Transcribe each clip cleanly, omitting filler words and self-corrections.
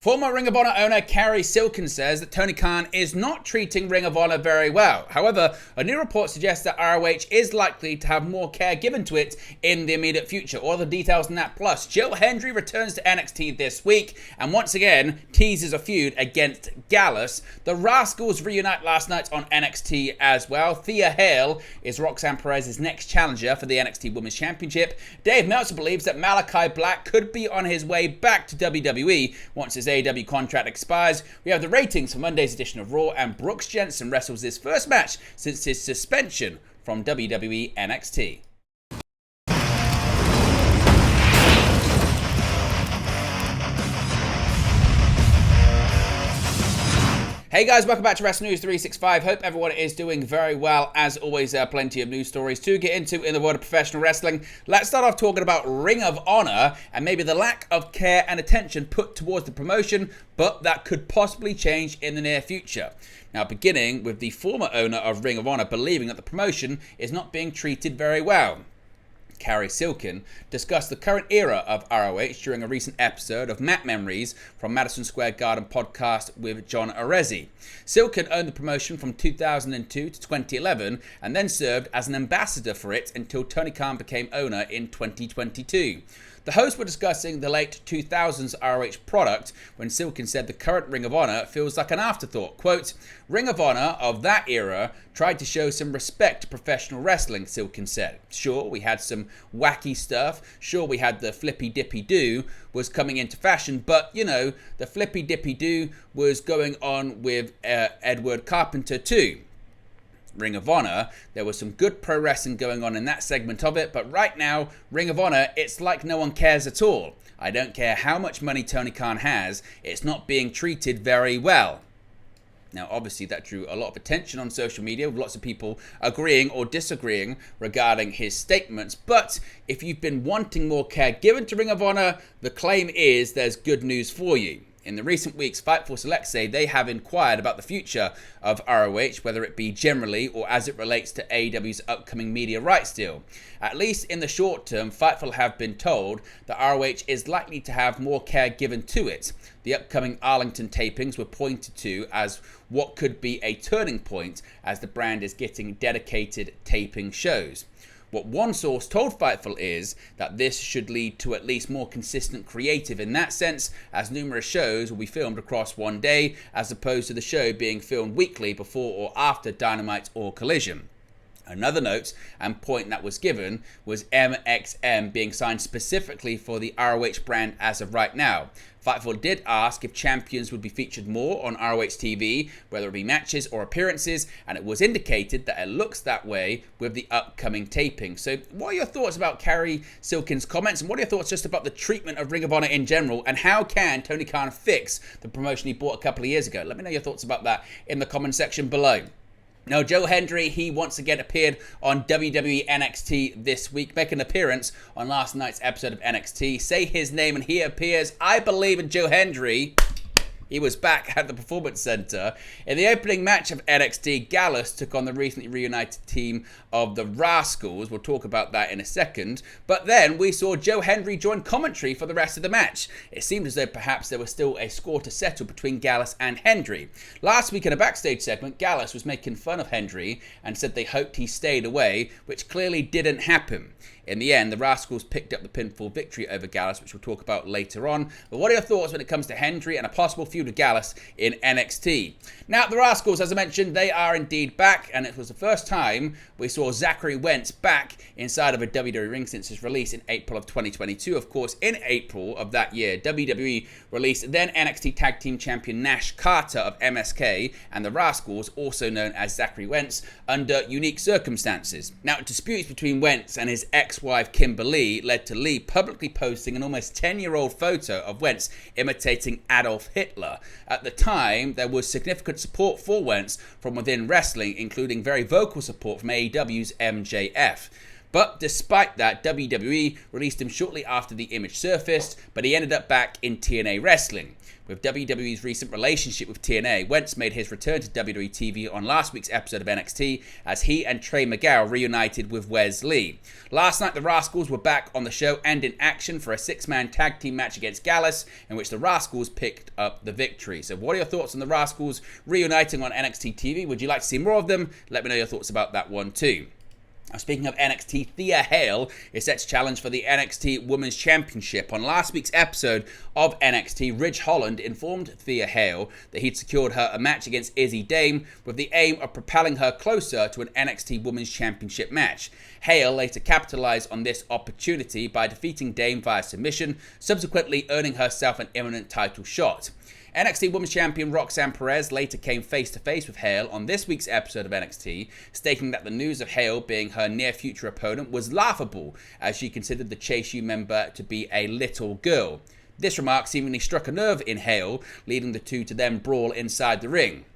Former Ring of Honor owner Cary Silkin says that Tony Khan is not treating Ring of Honor very well. However, a new report suggests that ROH is likely to have more care given to it in the immediate future. All the details on that. Plus, Joe Hendry returns to NXT this week and once again teases a feud against Gallus. The Rascals reunite last night on NXT as well. Thea Hale is Roxanne Perez's next challenger for the NXT Women's Championship. Dave Meltzer believes that Malakai Black could be on his way back to WWE once his AEW contract expires. We have the ratings for Monday's edition of Raw, and Brooks Jensen wrestles his first match since his suspension from WWE NXT. Hey guys, welcome back to Wrestling News 365. Hope everyone is doing very well. As always, there are plenty of news stories to get into in the world of professional wrestling. Let's start off talking about Ring of Honor and maybe the lack of care and attention put towards the promotion, but that could possibly change in the near future. Now, beginning with the former owner of Ring of Honor believing that the promotion is not being treated very well. Cary Silkin discussed the current era of ROH during a recent episode of Mat Memories from Madison Square Garden podcast with John Arezzi. Silkin owned the promotion from 2002 to 2011 and then served as an ambassador for it until Tony Khan became owner in 2022. The hosts were discussing the late 2000s ROH product when Silkin said the current Ring of Honor feels like an afterthought. Quote, Ring of Honor of that era tried to show some respect to professional wrestling, Silkin said. Sure, we had some wacky stuff. Sure, we had the flippy dippy do was coming into fashion. But, you know, the flippy dippy do was going on with Edward Carpenter too. Ring of Honor, there was some good pro wrestling going on in that segment of it, but right now, Ring of Honor, it's like no one cares at all. I don't care how much money Tony Khan has, it's not being treated very well. Now, obviously, that drew a lot of attention on social media, with lots of people agreeing or disagreeing regarding his statements. But if you've been wanting more care given to Ring of Honor, the claim is there's good news for you. In the recent weeks, Fightful Select say they have inquired about the future of ROH, whether it be generally or as it relates to AEW's upcoming media rights deal. At least in the short term, Fightful have been told that ROH is likely to have more care given to it. The upcoming Arlington tapings were pointed to as what could be a turning point as the brand is getting dedicated taping shows. What one source told Fightful is that this should lead to at least more consistent creative in that sense, as numerous shows will be filmed across one day, as opposed to the show being filmed weekly before or after Dynamite or Collision. Another note and point that was given was MXM being signed specifically for the ROH brand as of right now. Fightful did ask if champions would be featured more on ROH TV, whether it be matches or appearances, and it was indicated that it looks that way with the upcoming taping. So what are your thoughts about Cary Silkin's comments, and what are your thoughts just about the treatment of Ring of Honor in general, and how can Tony Khan fix the promotion he bought a couple of years ago? Let me know your thoughts about that in the comment section below. Now, Joe Hendry, he once again appeared on WWE NXT this week, making an appearance on last night's episode of NXT. Say his name and he appears. I believe in Joe Hendry. He was back at the Performance Center. In the opening match of NXT, Gallus took on the recently reunited team of the Rascals. We'll talk about that in a second. But then we saw Joe Hendry join commentary for the rest of the match. It seemed as though perhaps there was still a score to settle between Gallus and Hendry. Last week in a backstage segment, Gallus was making fun of Hendry and said they hoped he stayed away, which clearly didn't happen. In the end, the Rascals picked up the pinfall victory over Gallus, which we'll talk about later on. But what are your thoughts when it comes to Hendry and a possible feud with Gallus in NXT? Now, the Rascals, as I mentioned, they are indeed back, and it was the first time we saw Zachary Wentz back inside of a WWE ring since his release in April of 2022. Of course, in April of that year, WWE released then NXT Tag Team Champion Nash Carter of MSK and the Rascals, also known as Zachary Wentz, under unique circumstances. Now, disputes between Wentz and his ex-wife Kimberly led to Lee publicly posting an almost 10-year-old photo of Wentz imitating Adolf Hitler. At the time, there was significant support for Wentz from within wrestling, including very vocal support from AEW's MJF. But despite that, WWE released him shortly after the image surfaced, but he ended up back in TNA Wrestling. with WWE's recent relationship with TNA. Wentz made his return to WWE TV on last week's episode of NXT as he and Trey Miguel reunited with Wes Lee. Last night, the Rascals were back on the show and in action for a 6-man tag team match against Gallus, in which the Rascals picked up the victory. So what are your thoughts on the Rascals reuniting on NXT TV? Would you like to see more of them? Let me know your thoughts about that one too. Now, speaking of NXT, Thea Hale is set to challenge for the NXT Women's Championship. On last week's episode of NXT, Ridge Holland informed Thea Hale that he'd secured her a match against Izzy Dame with the aim of propelling her closer to an NXT Women's Championship match. Hale later capitalized on this opportunity by defeating Dame via submission, subsequently earning herself an imminent title shot. NXT Women's Champion Roxanne Perez later came face-to-face with Hale on this week's episode of NXT, stating that the news of Hale being her near-future opponent was laughable, as she considered the Chase U member to be a little girl. This remark seemingly struck a nerve in Hale, leading the two to then brawl inside the ring.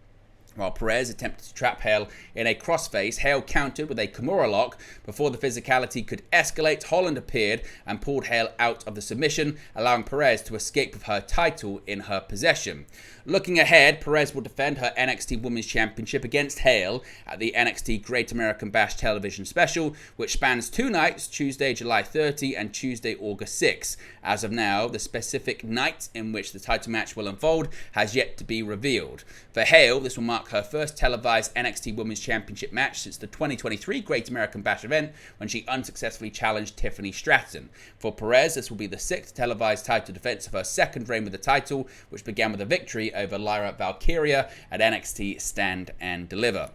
While Perez attempted to trap Hale in a crossface, Hale countered with a Kimura lock. Before the physicality could escalate, Holland appeared and pulled Hale out of the submission, allowing Perez to escape with her title in her possession. Looking ahead, Perez will defend her NXT Women's Championship against Hale at the NXT Great American Bash television special, which spans 2 nights, Tuesday, July 30 and Tuesday, August 6. As of now, the specific night in which the title match will unfold has yet to be revealed. For Hale, this will mark her first televised NXT Women's Championship match since the 2023 Great American Bash event, when she unsuccessfully challenged Tiffany Stratton. For Perez, this will be the 6th televised title defense of her second reign with the title, which began with a victory over Lyra Valkyria at NXT Stand and Deliver.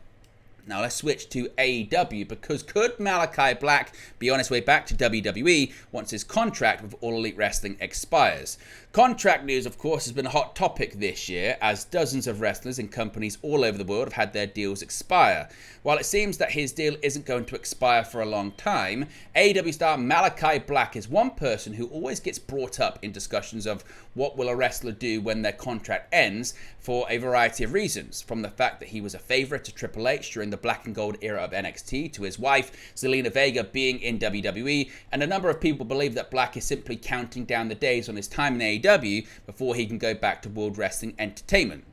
Now let's switch to AEW, because could Malakai Black be on his way back to WWE once his contract with All Elite Wrestling expires? Contract news, of course, has been a hot topic this year, as dozens of wrestlers and companies all over the world have had their deals expire. While it seems that his deal isn't going to expire for a long time, AEW star Malakai Black is one person who always gets brought up in discussions of what will a wrestler do when their contract ends, for a variety of reasons, from the fact that he was a favourite to Triple H during the black and gold era of NXT, to his wife Zelina Vega being in WWE, and a number of people believe that Black is simply counting down the days on his time in AEW before he can go back to World Wrestling Entertainment.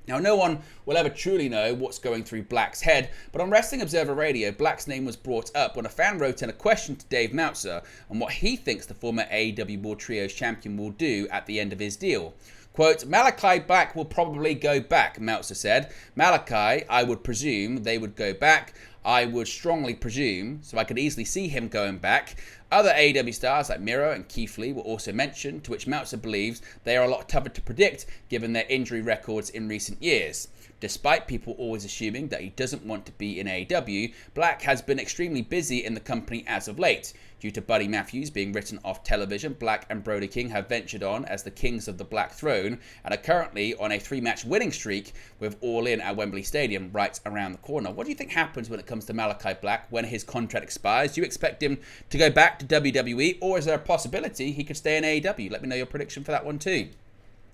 Now, no one will ever truly know what's going through Black's head, but on Wrestling Observer Radio, Black's name was brought up when a fan wrote in a question to Dave Meltzer on what he thinks the former AEW World Trios champion will do at the end of his deal. Quote, Malakai Black will probably go back, Meltzer said. Malakai, I would presume they would go back. I would strongly presume, so I could easily see him going back. Other AEW stars like Miro and Keith Lee were also mentioned, to which Meltzer believes they are a lot tougher to predict given their injury records in recent years. Despite people always assuming that he doesn't want to be in AEW, Black has been extremely busy in the company as of late. Due to Buddy Matthews being written off television, Black and Brody King have ventured on as the Kings of the Black Throne and are currently on a 3-match winning streak, with All In at Wembley Stadium right around the corner. What do you think happens when it comes to Malakai Black when his contract expires? Do you expect him to go back to WWE, or is there a possibility he could stay in AEW? Let me know your prediction for that one too.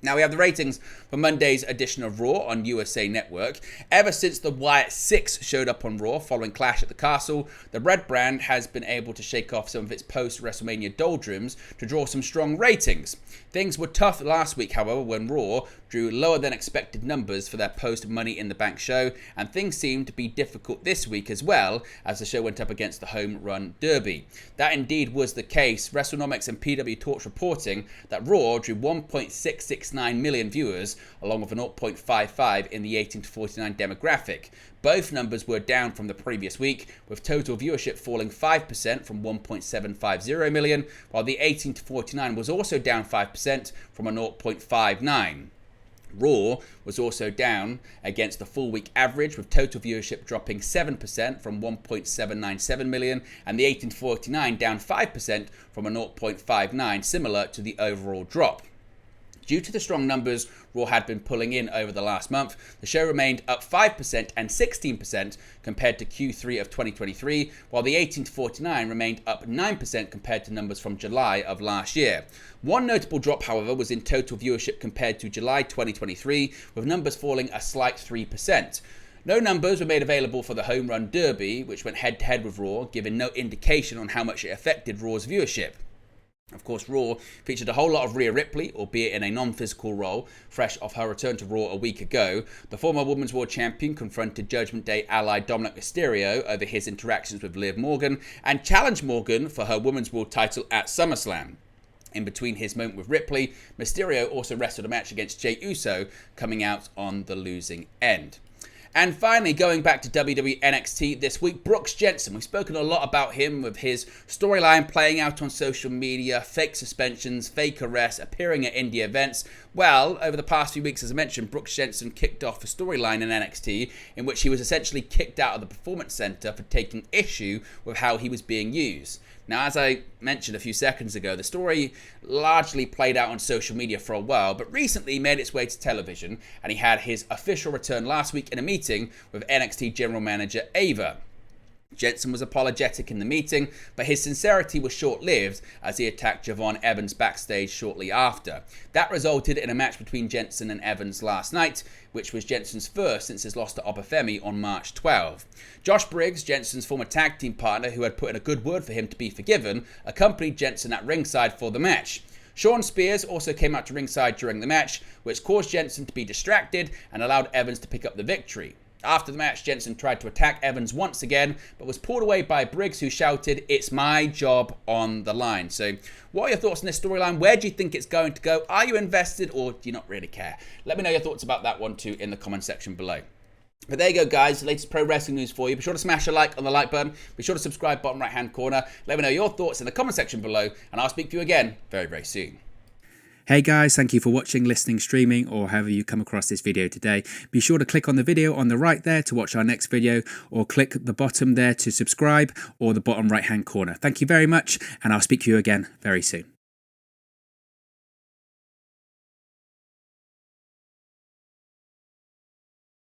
Now we have the ratings for Monday's edition of Raw on USA Network. Ever since the Wyatt 6 showed up on Raw following Clash at the Castle, the Red brand has been able to shake off some of its post-WrestleMania doldrums to draw some strong ratings. Things were tough last week, however, when Raw drew lower than expected numbers for their post-Money in the Bank show, and things seemed to be difficult this week as well, as the show went up against the Home Run Derby. That indeed was the case. WrestleNomics and PW Torch reporting that Raw drew 1.669 million viewers, along with a 0.55 in the 18 to 49 demographic. Both numbers were down from the previous week, with total viewership falling 5% from 1.750 million, while the 18 to 49 was also down 5% from a 0.59. Raw was also down against the full week average, with total viewership dropping 7% from 1.797 million, and the 18 to 49 down 5% from a 0.59, similar to the overall drop. Due to the strong numbers Raw had been pulling in over the last month, the show remained up 5% and 16% compared to Q3 of 2023, while the 18 to 49 remained up 9% compared to numbers from July of last year. One notable drop, however, was in total viewership compared to July 2023, with numbers falling a slight 3%. No numbers were made available for the Home Run Derby, which went head-to-head with Raw, giving no indication on how much it affected Raw's viewership. Of course, Raw featured a whole lot of Rhea Ripley, albeit in a non-physical role, fresh off her return to Raw a week ago. The former Women's World Champion confronted Judgment Day ally Dominic Mysterio over his interactions with Liv Morgan and challenged Morgan for her Women's World title at SummerSlam. In between his moment with Ripley, Mysterio also wrestled a match against Jey Uso, coming out on the losing end. And finally, going back to WWE NXT this week, Brooks Jensen. We've spoken a lot about him with his storyline playing out on social media, fake suspensions, fake arrests, appearing at indie events. Well, over the past few weeks, as I mentioned, Brooks Jensen kicked off a storyline in NXT in which he was essentially kicked out of the Performance Center for taking issue with how he was being used. Now, as I mentioned a few seconds ago, the story largely played out on social media for a while, but recently made its way to television, and he had his official return last week in a meeting with NXT General Manager Ava. Jensen was apologetic in the meeting, but his sincerity was short-lived as he attacked Javon Evans backstage shortly after. That resulted in a match between Jensen and Evans last night, which was Jensen's first since his loss to Obafemi on March 12. Josh Briggs, Jensen's former tag team partner who had put in a good word for him to be forgiven, accompanied Jensen at ringside for the match. Sean Spears also came out to ringside during the match, which caused Jensen to be distracted and allowed Evans to pick up the victory. After the match, Jensen tried to attack Evans once again, but was pulled away by Briggs, who shouted, "It's my job on the line." So, what are your thoughts on this storyline? Where do you think it's going to go? Are you invested, or do you not really care? Let me know your thoughts about that one too in the comment section below. But there you go, guys, the latest pro wrestling news for you. Be sure to smash a like on the like button. Be sure to subscribe, bottom right hand corner. Let me know your thoughts in the comment section below, and I'll speak to you again very, very soon. Hey guys, thank you for watching, listening, streaming, or however you come across this video today. Be sure to click on the video on the right there to watch our next video, or click the bottom there to subscribe, or the bottom right hand corner. Thank you very much, and I'll speak to you again very soon.